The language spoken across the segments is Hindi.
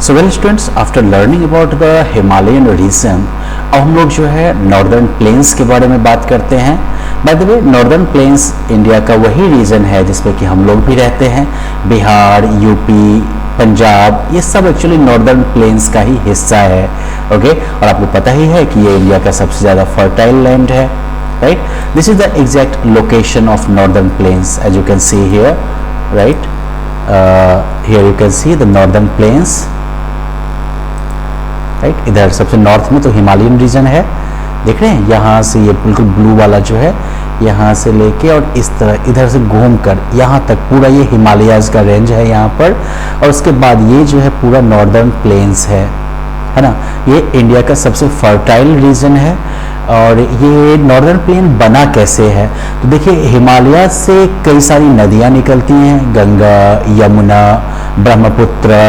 So well students, after learning about the Himalayan region, अब हम लोग जो है नॉर्दर्न प्लेन्स के बारे में बात करते हैं। By the way, northern plains India का वही रीजन है जिसपे कि हम लोग भी रहते हैं। बिहार, यूपी, पंजाब, ये सब एक्चुअली नॉर्दर्न प्लेन्स का ही हिस्सा है। ओके, और आपको पता ही है कि ये इंडिया का सबसे ज़्यादा फर्टाइल लैंड है, right. This is the exact location of northern plains, as you can see here, right. Here you can see the northern plains, right. इधर सबसे नॉर्थ में तो हिमालयन रीजन है, देख रहे हैं। यहाँ से ये बिल्कुल ब्लू वाला जो है, यहाँ से लेके और इस तरह इधर से घूमकर यहाँ तक पूरा ये हिमालयाज का रेंज है यहाँ पर। और उसके बाद ये जो है पूरा नॉर्दर्न प्लेन्स है ना। ये इंडिया का सबसे फर्टाइल रीजन है। और ये नॉर्दर्न प्लेन बना कैसे है, तो देखिए हिमालय से कई सारी नदियाँ निकलती हैं, गंगा, यमुना, ब्रह्मपुत्र,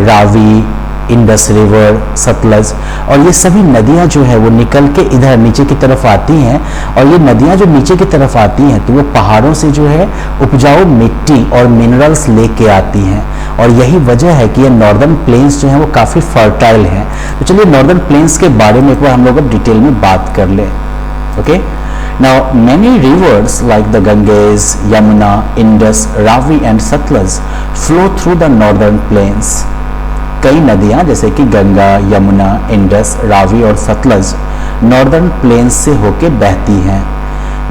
रावी, इंडस रिवर, सतलज, और ये सभी नदियां जो है वो निकल के इधर नीचे की तरफ आती हैं। और ये नदियां जो नीचे की तरफ आती हैं तो वो पहाड़ों से जो है उपजाऊ मिट्टी और मिनरल्स लेके आती हैं। और यही वजह है कि ये नॉर्दर्न प्लेन्स जो हैं वो काफ़ी फर्टाइल हैं। तो चलिए नॉर्दर्न प्लेन्स के बारे में एक बार हम लोग अब डिटेल में बात कर लें। Okay, now many reverse like the Ganges, Yamuna, Indus, Ravi and Sutlej flow through the northern planes. कई नदियां जैसे कि गंगा, यमुना, इंडस, रावी और सतलज नॉर्दर्न प्लेन्स से होके बहती हैं।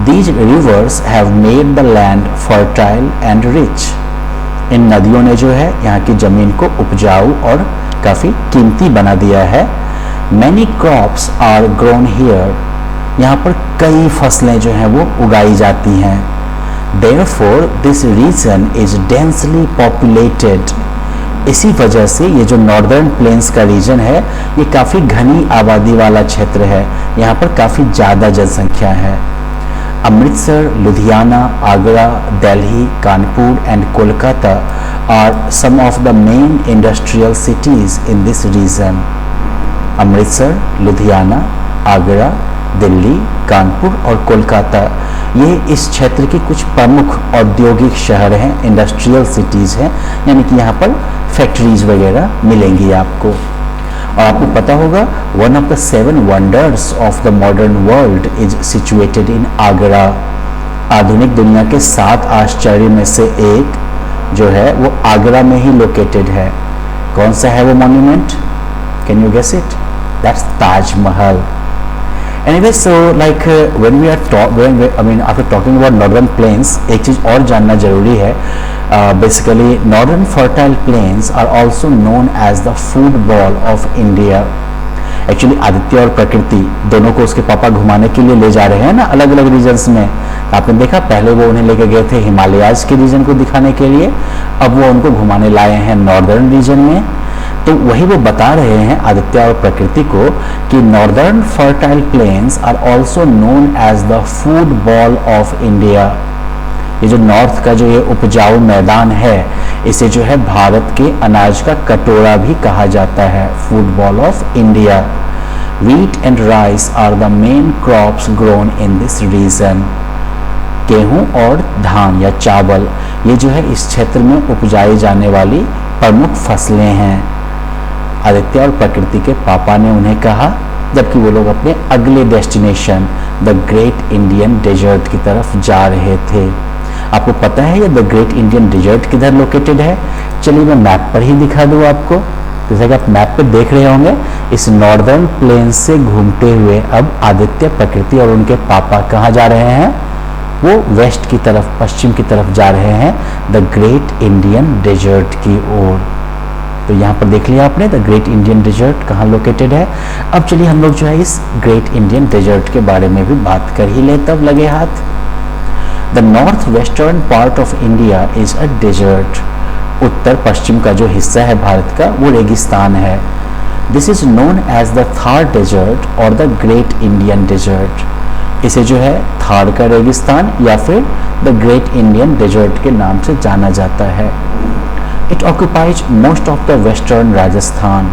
These rivers have made the land fertile and rich. इन नदियों ने जो है यहाँ की ज़मीन को उपजाऊ और काफ़ी कीमती बना दिया है। Many crops are grown here. यहाँ पर कई फसलें जो हैं वो उगाई जाती हैं। Therefore this region is densely populated. इसी वजह से ये जो नॉर्दर्न प्लेन्स का रीजन है ये काफ़ी घनी आबादी वाला क्षेत्र है। यहाँ पर काफ़ी ज़्यादा जनसंख्या है। Amritsar, Ludhiana, Agra, Delhi, Kanpur and Kolkata are some of the main industrial cities in this region. Amritsar, Ludhiana, Agra, Delhi, Kanpur और कोलकाता, ये इस क्षेत्र के कुछ प्रमुख औद्योगिक शहर हैं, इंडस्ट्रियल सिटीज़ हैं, यानी कि यहाँ पर फैक्ट्रीज वगैरह मिलेंगी आपको। और आपको पता होगा one of the 7 wonders of the modern world is situated in Agra. आधुनिक दुनिया के 7 आश्चर्य में से एक जो है वो आगरा में ही लोकेटेड है। कौन सा है वो monument? Can you guess it? That's Taj Mahal. Anyway, so like when we are after talking about northern plains, एक चीज़ और जानना जरूरी है। Basically, northern fertile plains are also known as the football of India. Actually, Aditya और प्रकृति दोनों को उसके पापा घुमाने के लिए ले जा रहे हैं ना अलग अलग रीजन्स में। आपने देखा पहले वो उन्हें लेके गए थे हिमालयाज के रीजन को दिखाने के लिए, अब वो उनको घुमाने लाए हैं नॉर्दर्न रीजन में। तो वही वो बता रहे हैं आदित्य और प्रकृति को कि northern fertile plains are also known as the food bowl of India. ये जो नॉर्थ का जो ये उपजाऊ मैदान है इसे जो है भारत के अनाज का कटोरा भी कहा जाता है, food bowl of India. Wheat and rice are the main crops grown in this region. गेहूं और धान या चावल ये जो है इस क्षेत्र में उपजाई जाने वाली प्रमुख फसलें हैं। आदित्य और प्रकृति के पापा ने उन्हें कहा जबकि वो लोग अपने अगले destination the great Indian desert की तरफ जा रहे थे। आपको पता है ये द ग्रेट इंडियन डेजर्ट किधर लोकेटेड है? चलिए मैं मैप पर ही दिखा दूँ आपको। जैसा कि आप मैप पे देख रहे होंगे, इस नॉर्दर्न प्लेन से घूमते हुए अब आदित्य, प्रकृति और उनके पापा कहाँ जा रहे हैं? वो वेस्ट की तरफ, पश्चिम की तरफ जा रहे हैं, द ग्रेट इंडियन डेजर्ट की ओर। तो यहाँ पर देख लिया आपने द ग्रेट इंडियन डेजर्ट कहाँ लोकेटेड है। अब चलिए हम लोग जो है इस ग्रेट इंडियन डेजर्ट के बारे में भी बात कर ही ले, तब लगे हाथ। The north western part of India is a desert. उत्तर पश्चिम का जो हिस्सा है भारत का वो रेगिस्तान है। This is known as the Thar desert और द ग्रेट इंडियन डेजर्ट। इसे जो है थार का रेगिस्तान या फिर द ग्रेट इंडियन डेजर्ट के नाम से जाना जाता है। It occupies most of the western Rajasthan.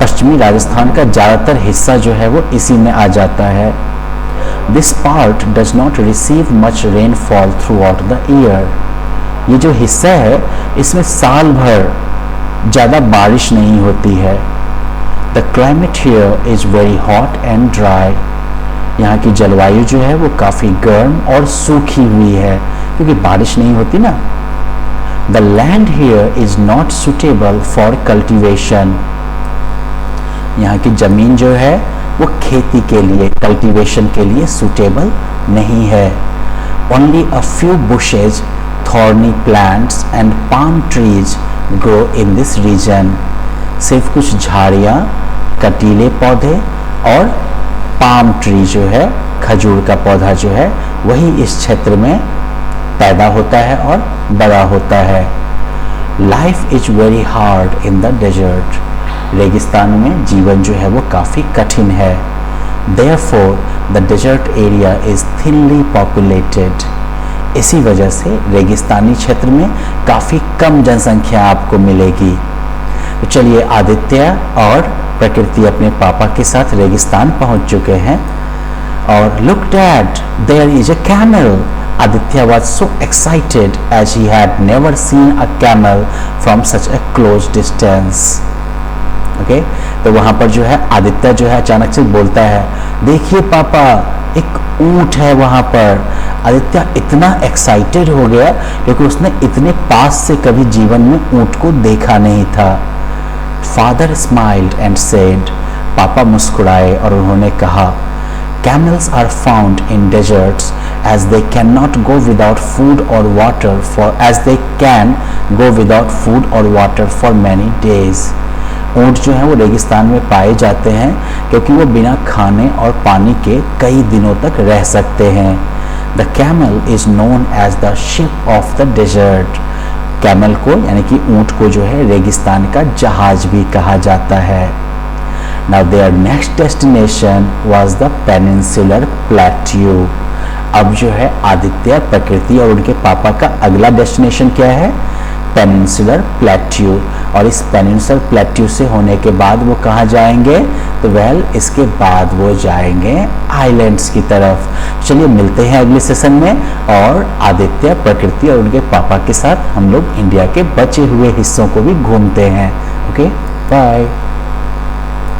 पश्चिमी राजस्थान का ज़्यादातर हिस्सा जो है वो इसी में आ जाता है। This part does not receive much rainfall through out the year. ये जो हिस्सा है इसमें साल भर ज़्यादा बारिश नहीं होती है। The climate here is very hot and dry. यहाँ की जलवायु जो है वो काफ़ी गर्म और सूखी हुई है क्योंकि बारिश नहीं होती ना। The land here is not suitable for cultivation. यहाँ की ज़मीन जो है वो खेती के लिए, कल्टीवेशन के लिए सूटेबल नहीं है। Only a few bushes, thorny plants and palm trees grow in this region. सिर्फ कुछ झाड़ियाँ, कटीले पौधे और पाम ट्री जो है, खजूर का पौधा जो है, वही इस क्षेत्र में पैदा होता है और बड़ा होता है। Life is very hard in the desert. रेगिस्तान में जीवन जो है वो काफ़ी कठिन है। Therefore, the desert area is thinly populated. इसी वजह से रेगिस्तानी क्षेत्र में काफ़ी कम जनसंख्या आपको मिलेगी। तो चलिए, आदित्य और प्रकृति अपने पापा के साथ रेगिस्तान पहुंच चुके हैं। और look dad, there is a camel. Aditya was so excited as he had never seen a camel from such a close distance. Okay? तो वहाँ पर जो है आदित्य जो है अचानक से बोलता है, देखिए पापा, एक ऊँट है वहाँ पर। आदित्य इतना एक्साइटेड हो गया क्योंकि उसने इतने पास से कभी जीवन में ऊँट को देखा नहीं था। फादर स्माइल्ड एंड सेड, पापा मुस्कुराए और उन्होंने कहा, Camels are found in deserts as they cannot go without food or water for many days. ऊँट जो है वो रेगिस्तान में पाए जाते हैं क्योंकि वो बिना खाने और पानी के कई दिनों तक रह सकते हैं। The camel is known as the ship of the desert. Camel को यानी कि ऊँट को जो है रेगिस्तान का जहाज भी कहा जाता है। Now their next destination was the peninsular plateau. अब जो है आदित्य, प्रकृति और उनके पापा का अगला डेस्टिनेशन क्या है? Peninsular plateau. और इस पेनिनसुलर प्लेट्यू से होने के बाद वो कहाँ जाएंगे? तो इसके बाद वो जाएंगे आइलैंड्स की तरफ। चलिए मिलते हैं अगले सेशन में और आदित्य, प्रकृति और उनके पापा के साथ हम लोग इंडिया के बचे हुए हिस्सों को भी घूमते हैं। Okay, bye.